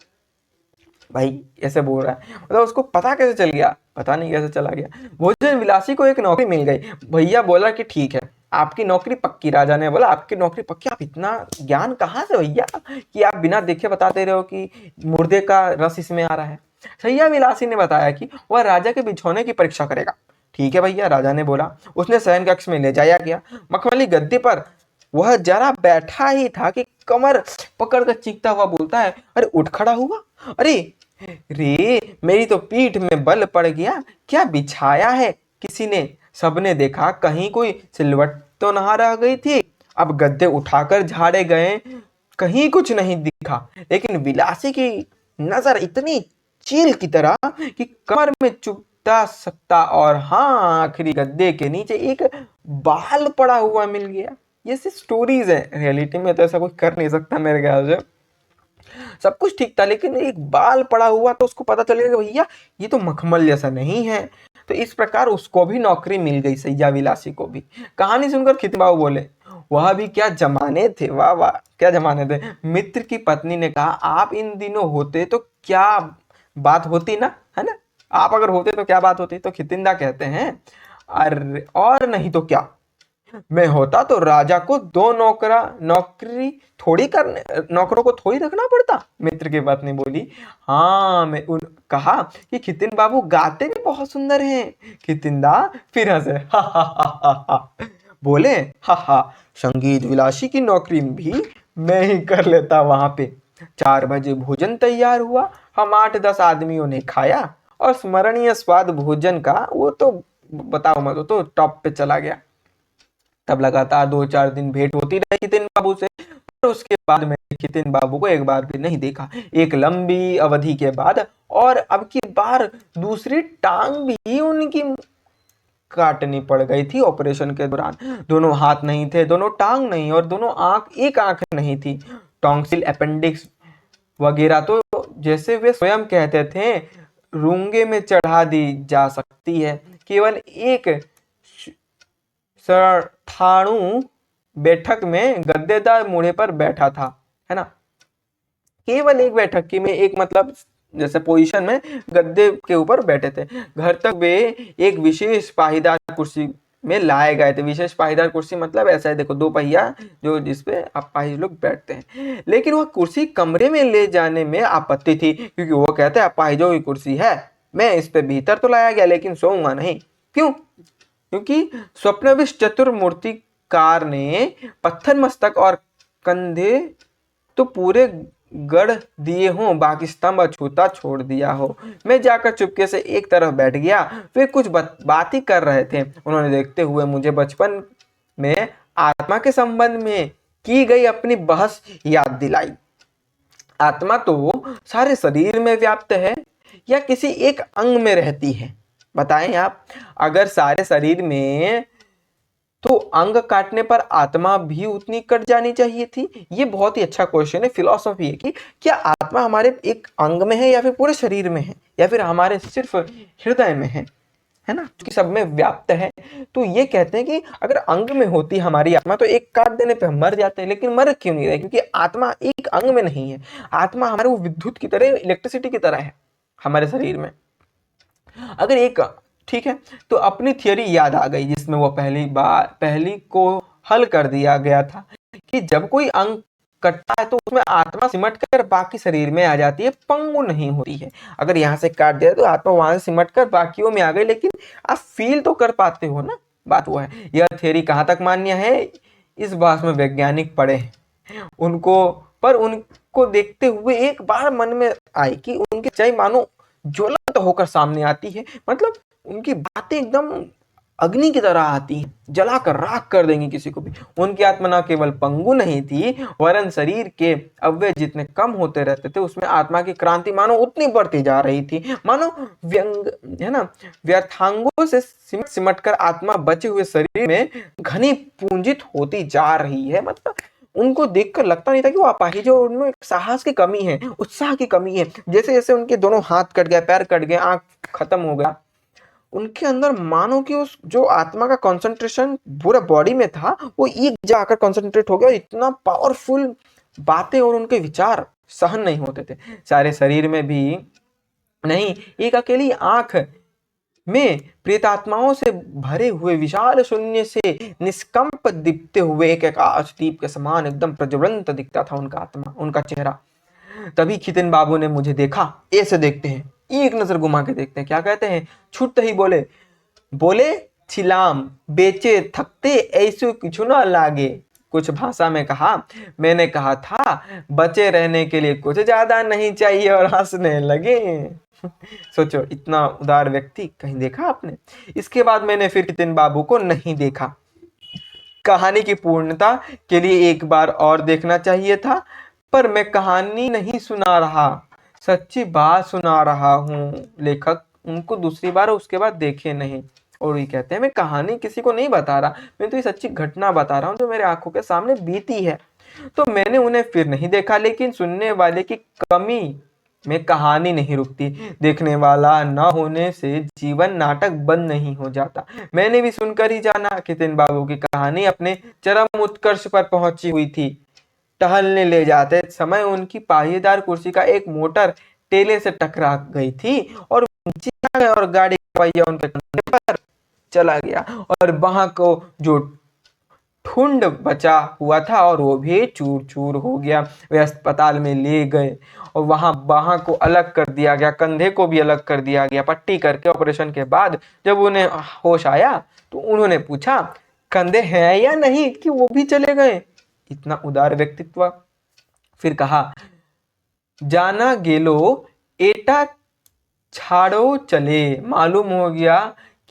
भाई, ऐसे बोल रहा है। मतलब उसको पता कैसे चल गया, पता नहीं कैसे चला गया। भोजन विलासी को एक नौकरी मिल गई। भैया बोला कि ठीक है आपकी नौकरी पक्की। राजा ने बोला, आपकी नौकरी पक्की। आप इतना ज्ञान कहाँ से भैया कि आप बिना देखे बता दे रहे हो कि मुर्दे का रस इसमें आ रहा है। सैया विलासी ने बताया कि वह राजा के बिछौने की परीक्षा करेगा। ठीक है भैया, राजा ने बोला। उसने शयन कक्ष में ले जाया गया। मखमली गद्दे पर वह जरा बैठा ही था कि कमर पकड़कर चीखता हुआ बोलता है, अरे उठ खड़ा हुआ, अरे रे मेरी तो पीठ में बल पड़ गया, क्या बिछाया है किसी ने। सबने देखा कहीं कोई सिलवट तो ना रह गई थी। अब गद्दे उठाकर झाड़े गए, कहीं कुछ नहीं दिखा। लेकिन विलासी की नजर इतनी चील की तरह कि कमर में चुभता सकता, और हाँ आखिरी गद्दे के नीचे एक बाल पड़ा हुआ मिल गया। ये सिर्फ स्टोरीज है, रियलिटी में तो ऐसा कोई कर नहीं सकता मेरे ख्याल से। सब कुछ ठीक था लेकिन एक बाल पड़ा हुआ, तो उसको पता चलेगा कि भैया ये तो मखमल जैसा नहीं है। तो इस प्रकार उसको भी नौकरी मिल गई, सैया विलासी को भी। कहानी सुनकर खितिन बाबू बोले, वह भी क्या जमाने थे, वाह वाह क्या जमाने थे। मित्र की पत्नी ने कहा, आप इन दिनों होते तो क्या बात होती ना, है ना। आप अगर होते तो क्या बात होती। तो खितिंदा कहते हैं, अरे और नहीं तो क्या, मैं होता तो राजा को दो नौकरी थोड़ी करने, नौकरों को थोड़ी रखना पड़ता। मित्र की पत्नी बोली, हाँ मैं कहा कि खितिन बाबू गाते भी बहुत सुंदर हैं। खितिंदा फिर हंसे, हा हा हा हा हा। बोले, हा हा, संगीत विलासी की नौकरी भी मैं ही कर लेता वहां पे। 4 बजे भोजन तैयार हुआ। हम 8-10 आदमियों ने खाया और स्मरणीय स्वाद भोजन का वो तो बताओ मत, वो तो टॉप पे चला गया। तब लगातार 2-4 दिन भेंट होती रही खितिन बाबू से। उसके बाद मैंने खितिन बाबू को एक बार भी नहीं देखा। एक लंबी अवधि के बाद और अब की बार दूसरी टांग भी उनकी काटनी पड़ गई थी ऑपरेशन के दौरान। दोनों हाथ नहीं थे, दोनों टांग नहीं और दोनों आंख, एक आंख नहीं थी। टॉन्सिल, अपेंडिक्स वगैरह तो जैसे वे स्वयं कहते थे रूंगे में चढ़ा दी जा सकती है। केवल एक सठाणु बैठक में गद्देदार मूढ़े पर बैठा था, है ना। केवल एक बैठक की में, एक मतलब जैसे पोजीशन में गद्दे के ऊपर बैठे थे। घर तक वे एक विशेष पाहीदार कुर्सी में लाए गए थे। विशेष पाहीदार कुर्सी मतलब ऐसा है, देखो दो पहिया जो जिसपे अपाहिज लोग बैठते हैं। लेकिन वह कुर्सी कमरे में ले जाने में आपत्ति थी, क्योंकि वो कहते हैं अपाहिजों की कुर्सी है, मैं इस पे भीतर तो लाया गया लेकिन सोऊंगा नहीं। क्यों? क्योंकि स्वप्नविश चतुर मूर्तिकार ने पत्थर मस्तक और कंधे तो पूरे गढ़ दिए हों, बाकी स्तंभ अछूता छोड़ दिया हो। मैं जाकर चुपके से एक तरफ बैठ गया। वे कुछ बात ही कर रहे थे। उन्होंने देखते हुए मुझे बचपन में आत्मा के संबंध में की गई अपनी बहस याद दिलाई। आत्मा तो सारे शरीर में व्याप्त है या किसी एक अंग में रहती है? बताएं आप। अगर सारे शरीर में, तो अंग काटने पर आत्मा भी उतनी कट जानी चाहिए थी। ये बहुत ही अच्छा क्वेश्चन है, फिलॉसफी है कि क्या आत्मा हमारे एक अंग में है या फिर पूरे शरीर में है या फिर हमारे सिर्फ हृदय में है ना, क्योंकि सब में व्याप्त है। तो ये कहते हैं कि अगर अंग में होती हमारी आत्मा तो एक काट देने पे हम मर जाते हैं, लेकिन मर क्यों नहीं रहे? क्योंकि आत्मा एक अंग में नहीं है। आत्मा हमारे वो विद्युत की तरह, इलेक्ट्रिसिटी की तरह है हमारे शरीर में। अगर एक, ठीक है, तो अपनी थियोरी याद आ गई जिसमें वो पहली को हल कर दिया गया था कि जब कोई अंग कटता है तो उसमें आत्मा सिमट कर बाकी शरीर में आ जाती है, पंगु नहीं होती है। अगर यहाँ से काट दिया तो आत्मा वहां से सिमट कर बाकियों में आ गई, लेकिन आप फील तो कर पाते हो ना। बात वो है। यह थियोरी कहाँ तक मान्य है, इस बात में वैज्ञानिक पड़े हैं उनको देखते हुए एक बार मन में आई कि उनकी सच्चाई मानो ज्वलंत होकर सामने आती है। मतलब उनकी बातें एकदम अग्नि की तरह आती हैं, जलाकर राख कर देंगी किसी को भी। उनकी आत्मा न केवल पंगु नहीं थी, वरन शरीर के अवयव जितने कम होते रहते थे उसमें आत्मा की क्रांति मानो उतनी बढ़ती जा रही थी। मानो व्यंग, है ना, व्यर्थांगों से सिमट सिमट कर आत्मा बचे हुए शरीर में घनी पूंजित होती जा रही है। मतलब उनको देखकर लगता नहीं था कि वो अपाहिज, उनमें साहस की कमी है, उत्साह की कमी है। जैसे जैसे उनके दोनों हाथ कट गए, पैर कट गए, आंख खत्म हो गया, उनके अंदर मानो कि उस जो आत्मा का कंसंट्रेशन पूरा बॉडी में था वो एक जाकर कंसंट्रेट हो गया। इतना पावरफुल बातें और उनके विचार सहन नहीं होते थे सारे शरीर में भी नहीं। एक अकेली आंख में प्रेतात्माओं से भरे हुए विशाल शून्य से निष्कंप दिखते हुए एक आकाशदीप के समान एकदम प्रज्वलंत दिखता था उनका आत्मा, उनका चेहरा। तभी खितिन बाबू ने मुझे देखा। ऐसे देखते हैं, एक नजर घुमा के देखते हैं, क्या कहते हैं, छूटते ही बोले बोले छिलाम बेचे थकते ऐसे कुछ ना लागे। कुछ भाषा में कहा, मैंने कहा था बचे रहने के लिए कुछ ज्यादा नहीं चाहिए, और हंसने लगे। सोचो, इतना उदार व्यक्ति कहीं देखा आपने? इसके बाद मैंने फिर खितिन बाबू को नहीं देखा। कहानी की पूर्णता के लिए एक बार और देखना चाहिए था, पर मैं कहानी नहीं सुना रहा, सच्ची बात सुना रहा हूँ। लेखक उनको दूसरी बार उसके बाद देखे नहीं, और ये कहते हैं मैं कहानी किसी को नहीं बता रहा, मैं तो ये सच्ची घटना बता रहा हूँ जो मेरे आंखों के सामने बीती है। तो मैंने उन्हें फिर नहीं देखा, लेकिन सुनने वाले की कमी में कहानी नहीं रुकती। देखने वाला न होने से जीवन नाटक बंद नहीं हो जाता। मैंने भी सुनकर ही जाना कि खितिन बाबू की कहानी अपने चरम उत्कर्ष पर पहुंची हुई थी। टहलने ले जाते समय उनकी पाहीदार कुर्सी का एक मोटर टेले से टकरा गई थी और नीचे आ गया, और गाड़ी का पहिया उनके कंधे पर चला गया, और वहां को जो ठुंड बचा हुआ था और वो भी चूर चूर हो गया। वे अस्पताल में ले गए और वहां बाह को अलग कर दिया गया, कंधे को भी अलग कर दिया गया पट्टी करके। ऑपरेशन के बाद जब उन्हें होश आया तो उन्होंने पूछा कंधे हैं या नहीं, कि वो भी चले गए। इतना उदार व्यक्तित्व। फिर कहा, जाना गेलो एटा छाड़ो चले। मालूम हो गया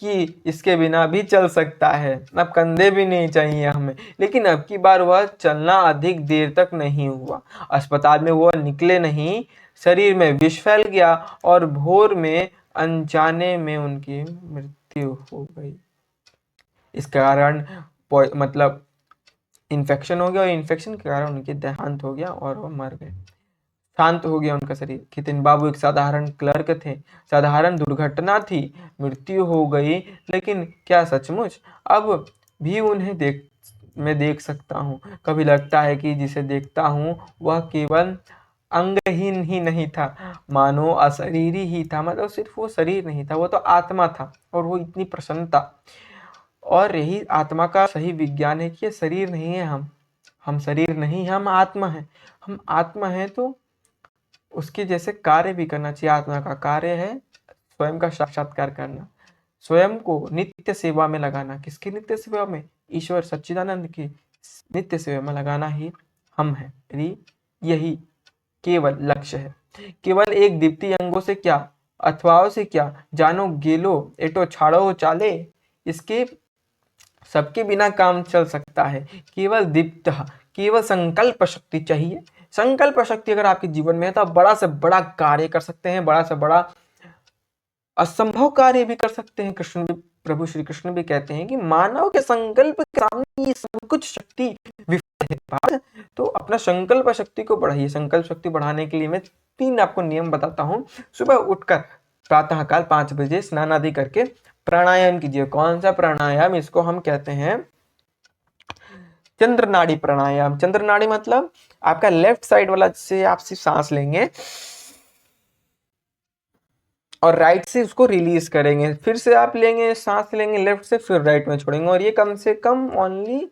कि इसके बिना भी चल सकता है, अब कंधे भी नहीं चाहिए हमें। लेकिन अब की बार वह चलना अधिक देर तक नहीं हुआ। अस्पताल में वह निकले नहीं, शरीर में विष फैल गया और भोर में अनजाने में उनकी मृत्यु हो गई। इस कारण मतलब इन्फेक्शन हो गया और इन्फेक्शन के कारण उनके देहांत हो गया और वो मर गए। शांत हो गया उनका शरीर। खितिन बाबू एक साधारण क्लर्क थे, साधारण दुर्घटना थी, मृत्यु हो गई, लेकिन क्या सचमुच? अब भी उन्हें मैं देख सकता हूँ। कभी लगता है कि जिसे देखता हूँ वह केवल अंगहीन ही नहीं था, मानो अशरीरी ही था। मतलब सिर्फ वो शरीर नहीं था, वो तो आत्मा था। और वो इतनी प्रसन्नता, और यही आत्मा का सही विज्ञान है कि ये शरीर नहीं है, हम शरीर नहीं, हम आत्मा हैं। हम आत्मा हैं तो उसके जैसे कार्य भी करना चाहिए। आत्मा का कार्य है स्वयं का साक्षात्कार करना, स्वयं को नित्य सेवा में लगाना। किसकी नित्य सेवा में? ईश्वर सच्चिदानंद की नित्य सेवा में लगाना ही हम हैं। यही केवल लक्ष्य है। केवल एक दीप्ति अंगों से क्या, अथवाओं से क्या, जानो गेलो एटो छाड़ो चाले, इसके सबके बिना काम चल सकता है। केवल दीप्त, केवल संकल्प शक्ति चाहिए। संकल्प शक्ति अगर आपके जीवन में है तो आप बड़ा से बड़ा कार्य कर सकते हैं, बड़ा से बड़ा असंभव कार्य भी कर सकते हैं। प्रभु श्री कृष्ण भी कहते हैं कि मानव के संकल्प के सामने ये सब कुछ शक्ति विफल है। तो अपना संकल्प शक्ति को बढ़ाइए। संकल्प शक्ति बढ़ाने के लिए मैं 3 आपको नियम बताता हूँ। सुबह उठकर प्रातःकाल 5 बजे स्नान आदि करके प्राणायाम कीजिए। कौन सा प्राणायाम? इसको हम कहते हैं चंद्र नाड़ी प्राणायाम। चंद्र नाड़ी मतलब आपका लेफ्ट साइड वाला से आप सिर्फ सांस लेंगे और राइट से उसको रिलीज करेंगे, फिर से आप लेंगे, सांस लेंगे लेफ्ट से, फिर राइट में छोड़ेंगे। और ये कम से कम ओनली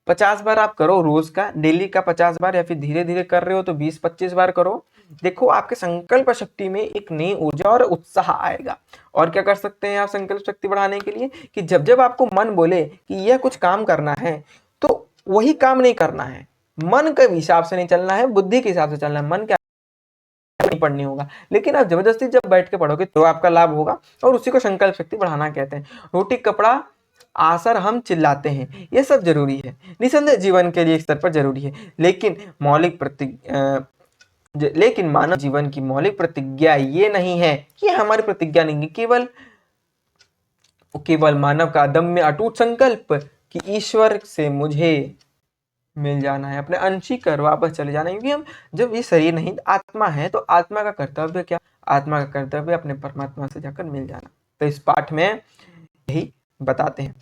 50 बार आप करो रोज का, डेली का 50 बार, या फिर धीरे धीरे कर रहे हो तो 20-25 बार करो। देखो आपके संकल्प शक्ति में एक नई ऊर्जा और उत्साह आएगा। और क्या कर सकते हैं आप संकल्प शक्ति बढ़ाने के लिए? कि जब जब आपको मन बोले कि यह कुछ काम करना है तो वही काम नहीं करना है, मन के हिसाब से नहीं चलना है, बुद्धि के हिसाब से चलना है। मन के नहीं पढ़नी होगा, लेकिन आप जबरदस्ती जब बैठ के पढ़ोगे तो आपका लाभ होगा। और उसी को संकल्प शक्ति बढ़ाना कहते हैं। रोटी कपड़ा आसर हम चिल्लाते हैं, ये सब जरूरी है, निसंदेह जीवन के लिए एक स्तर पर जरूरी है। लेकिन लेकिन मानव जीवन की मौलिक प्रतिज्ञा ये नहीं है, कि हमारी प्रतिज्ञा नहीं है केवल मानव का अदम्य अटूट संकल्प कि ईश्वर से मुझे मिल जाना है, अपने अंशी कर वापस चले जाना है। क्योंकि हम जब ये शरीर नहीं आत्मा है तो आत्मा का कर्तव्य क्या? आत्मा का कर्तव्य अपने परमात्मा से जाकर मिल जाना। तो इस पाठ में यही बताते हैं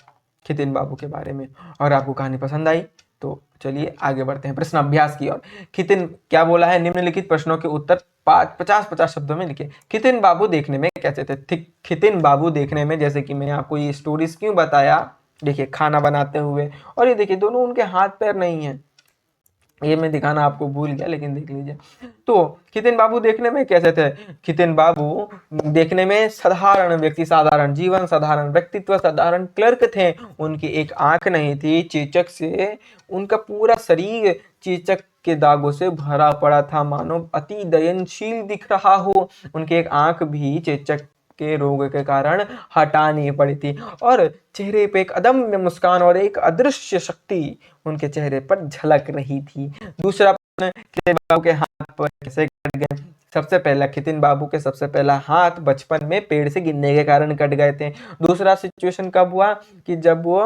खितिन बाबू के बारे में। और आपको कहानी पसंद आई तो चलिए आगे बढ़ते हैं प्रश्न अभ्यास की ओर। खितिन क्या बोला है? निम्नलिखित प्रश्नों के उत्तर 50-50 शब्दों में लिखे। खितिन बाबू देखने में कैसे थे? खितिन बाबू देखने में, जैसे कि मैंने आपको ये स्टोरीज क्यों बताया, देखिए खाना बनाते हुए, और ये देखिए दोनों उनके हाथ पैर नहीं है, ये मैं दिखाना आपको भूल गया, लेकिन देख लीजिए। तो खितिन बाबू देखने में कैसे थे? खितिन बाबू देखने में साधारण व्यक्ति, साधारण जीवन, साधारण व्यक्तित्व, साधारण क्लर्क थे। उनकी एक आंख नहीं थी, चेचक से उनका पूरा शरीर चेचक के दागों से भरा पड़ा था, मानो अति दयनशील दिख रहा हो। उनकी एक आंख भी चेचक के रोग के कारण हटानी पड़ी थी, और चेहरे पे एक अदम्य मुस्कान और एक अदृश्य शक्ति उनके चेहरे पर झलक रही थी। दूसरा प्रश्न, खितिन बाबू के हाथ पर कैसे कट गए? सबसे पहला, खितिन बाबू के सबसे पहला हाथ बचपन में पेड़ से गिरने के कारण कट गए थे। दूसरा सिचुएशन कब हुआ? कि जब वो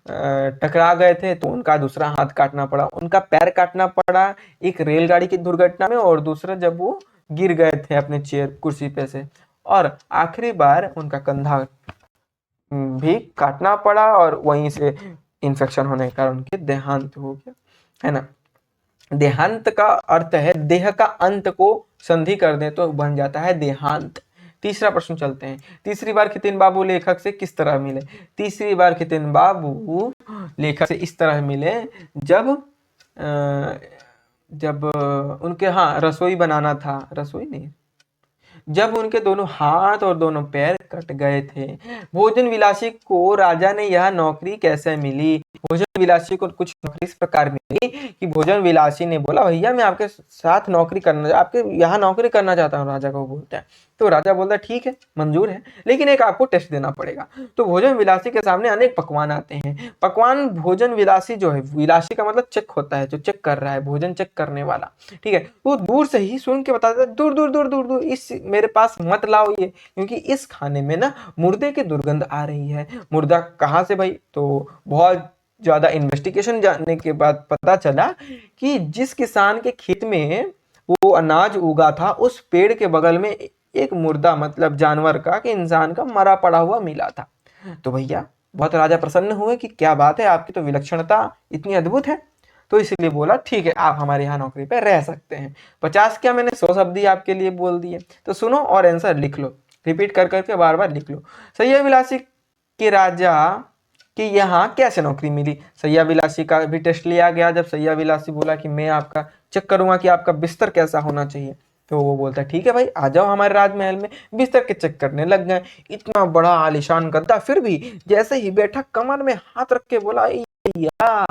टकरा गए थे तो उनका दूसरा हाथ काटना पड़ा, उनका पैर काटना पड़ा एक रेलगाड़ी की दुर्घटना में, और दूसरा जब वो गिर गए थे अपने चेयर कुर्सी पे से, और आखिरी बार उनका कंधा भी काटना पड़ा, और वहीं से इन्फेक्शन होने के कारण उनके देहांत हो गया, है ना। देहांत का अर्थ है देह का अंत को संधि कर दे तो बन जाता है देहांत। तीसरा प्रश्न चलते हैं। तीसरी बार खितिन बाबू लेखक से किस तरह मिले? तीसरी बार खितिन बाबू लेखक से इस तरह मिले जब उनके रसोई बनाना था, रसोई नहीं, जब उनके दोनों हाथ और दोनों पैर कट गए थे। भोजन विलासी को राजा ने यह नौकरी कैसे मिली? भोजन विलासी को कुछ नौकरी इस प्रकार मिली कि भोजन विलासी ने बोला, भैया मैं आपके साथ नौकरी करना, आपके यहाँ नौकरी करना चाहता हूँ, राजा को बोलता है। तो राजा बोलता है ठीक है, मंजूर है, लेकिन एक आपको टेस्ट देना पड़ेगा। तो भोजन विलासी के सामने अनेक पकवान आते हैं। पकवान भोजन विलासी जो है, विलासी का मतलब चेक होता है, जो चेक कर रहा है, भोजन चेक करने वाला, ठीक है, वो दूर से ही सुन के बताता है, दूर दूर दूर दूर दूर, इस मेरे पास मत लाओ ये, क्योंकि इस खाने में ना मुर्दे की दुर्गंध आ रही है। मुर्दा कहाँ से भाई? तो बहुत ज्यादा इन्वेस्टिगेशन जानने के बाद पता चला कि जिस किसान के खेत में वो अनाज उगा था, उस पेड़ के बगल में एक मुर्दा, मतलब जानवर का, कि इंसान का मरा पड़ा हुआ मिला था। तो भैया बहुत राजा प्रसन्न हुए कि क्या बात है, आपकी तो विलक्षणता इतनी अद्भुत है। तो इसलिए बोला ठीक है, आप हमारे यहाँ नौकरी पे रह सकते हैं। 50 क्या, मैंने 100 शब्द ही आपके लिए बोल दिए। तो सुनो और आंसर लिख लो, रिपीट कर करके बार बार लिख लो। सैया विलासी के राजा कि यहाँ कैसे नौकरी मिली। सैया विलासी का भी टेस्ट लिया गया। जब सैया विलासी बोला कि मैं आपका चेक करूंगा कि आपका बिस्तर कैसा होना चाहिए, तो वो बोलता है ठीक है भाई, आ जाओ हमारे राजमहल में। बिस्तर के चेक करने लग गए। इतना बड़ा आलीशान गद्दा, फिर भी जैसे ही बैठा कमर में हाथ रख के बोला, या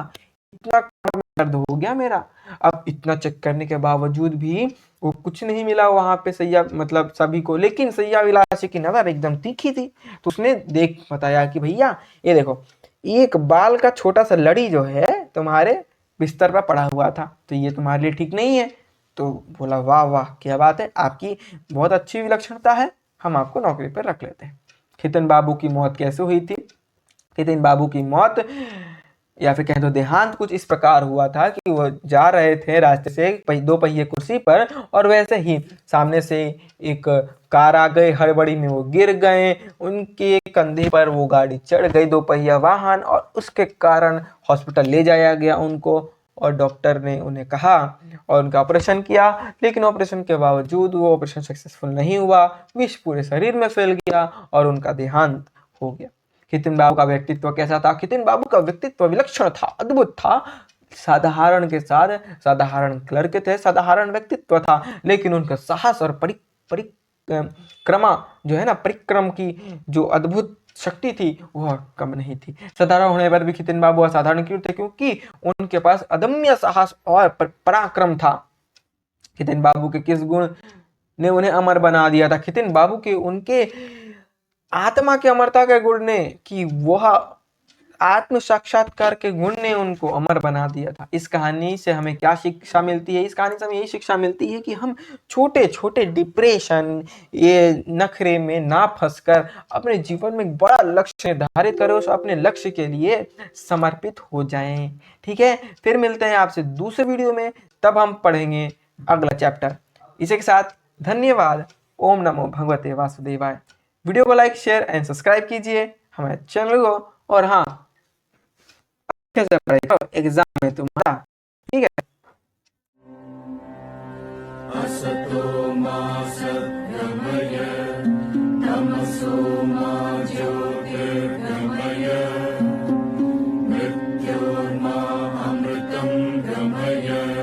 इतना कमर में दर्द हो गया मेरा। अब इतना चेक करने के बावजूद भी वो कुछ नहीं मिला वहां पे सैया, मतलब सभी को, लेकिन सैया विलासी की नजर एकदम तीखी थी। तो उसने देख बताया कि भैया ये देखो, एक बाल का छोटा सा लड़ी जो है तुम्हारे बिस्तर पर पड़ा हुआ था, तो ये तुम्हारे लिए ठीक नहीं है। तो बोला वाह वाह क्या बात है, आपकी बहुत अच्छी विलक्षणता है, हम आपको नौकरी पर रख लेते हैं। खितन बाबू की मौत कैसे हुई थी? खितन बाबू की मौत, या फिर कह दो देहांत, कुछ इस प्रकार हुआ था कि वो जा रहे थे रास्ते से दो पहिए कुर्सी पर, और वैसे ही सामने से एक कार आ गई, हड़बड़ी में वो गिर गए, उनके कंधे पर वो गाड़ी चढ़ गई, दो पहिया वाहन, और उसके कारण हॉस्पिटल ले जाया गया उनको। और डॉक्टर ने उन्हें कहा और उनका ऑपरेशन किया, लेकिन ऑपरेशन के बावजूद वो ऑपरेशन सक्सेसफुल नहीं हुआ, विष पूरे शरीर में फैल गया और उनका देहांत हो गया। खितिन बाबू का व्यक्तित्व कैसा था? खितिन बाबू का व्यक्तित्व विलक्षण था, अद्भुत था। साधारण के साथ साधारण क्लर्क थे, साधारण व्यक्तित्व था, लेकिन उनका साहस और परिक्रमा जो है ना, परिक्रम की जो अद्भुत शक्ति थी वह कम नहीं थी। साधारण होने पर भी खितिन बाबू असाधारण क्यों थे? क्योंकि उनके पास अदम्य साहस और पराक्रम था। खितिन बाबू के किस गुण ने उन्हें अमर बना दिया था? खितिन बाबू के उनके आत्मा की अमरता के गुण ने, कि वह आत्म साक्षात्कार के गुण ने उनको अमर बना दिया था। इस कहानी से हमें क्या शिक्षा मिलती है? इस कहानी से हमें यही शिक्षा मिलती है कि हम छोटे छोटे डिप्रेशन, ये नखरे में ना फंसकर अपने जीवन में एक बड़ा लक्ष्य निर्धारित करें, उस अपने लक्ष्य के लिए समर्पित हो जाएं। ठीक है, फिर मिलते हैं आपसे दूसरे वीडियो में, तब हम पढ़ेंगे अगला चैप्टर। इसी के साथ धन्यवाद। ओम नमो भगवते वासुदेवाय। वीडियो को लाइक, शेयर एंड सब्सक्राइब कीजिए हमारे चैनल को। और हाँ, कैसे पढ़ेगा एग्जाम में तुम्हारा, ठीक है। असतो मा सद्गमय, तमसो मा ज्योतिर्गमय, मृत्योर्मा अमृतं गमय।